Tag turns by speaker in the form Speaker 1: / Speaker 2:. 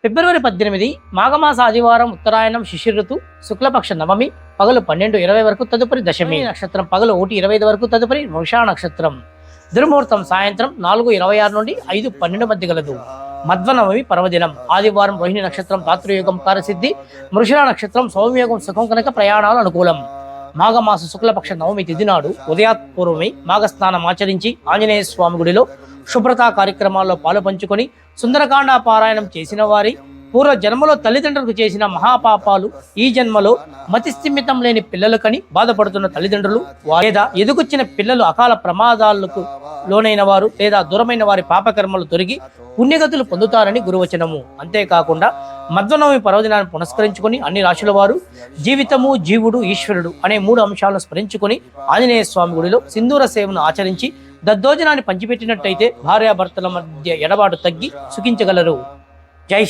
Speaker 1: ఫిబ్రవరి 18 మాఘమాస ఆదివారం ఉత్తరాయణం శిశిర ఋతు శుక్లపక్ష నవమి పగలు 12:20 వరకు తదుపరి దశమి నక్షత్రం పగలు 1:25 వరకు తదుపరి వృషా నక్షత్రం. దుర్ముహూర్తం సాయంత్రం 4:26 నుండి 5:12 మధ్య గలదు. మధ్వనవమి పర్వదినం ఆదివారం రోహిణి నక్షత్రం తాతృయోగం కార్యసిద్ధి మృషిరా నక్షత్రం సౌమ్యోగం సుఖం కనుక ప్రయాణాలు అనుకూలం. మాఘమాస శుక్లపక్ష నవమి తిథి నాడు ఉదయాత్పూర్వమై మాఘస్నానం ఆచరించి ఆంజనేయ స్వామి గుడిలో శుభ్రతా కార్యక్రమాల్లో పాలు పంచుకొని సుందరకాండ పారాయణం చేసిన వారి పూర్వ జన్మలో తల్లిదండ్రులకు చేసిన మహాపాపాలు ఈ జన్మలో మతిస్థిమితం లేని పిల్లలు కని బాధపడుతున్న తల్లిదండ్రులు లేదా ఎదుగుచ్చిన పిల్లలు అకాల ప్రమాదాలకు లోనైన వారు లేదా దూరమైన వారి పాపకర్మలు తొలగి పుణ్యగతులు పొందుతారని గురువచనము. అంతేకాకుండా మధ్వనవమి పర్వదినాన్ని పునస్కరించుకొని అన్ని రాశుల వారు జీవితము జీవుడు ఈశ్వరుడు అనే 3 అంశాలను స్మరించుకొని ఆంజనేయ స్వామి గుడిలో సింధూర సేవను ఆచరించి దద్దోజనాన్ని పంచిపెట్టినట్టయితే భార్యాభర్తల మధ్య ఎడబాటు తగ్గి సుఖించగలరు. జై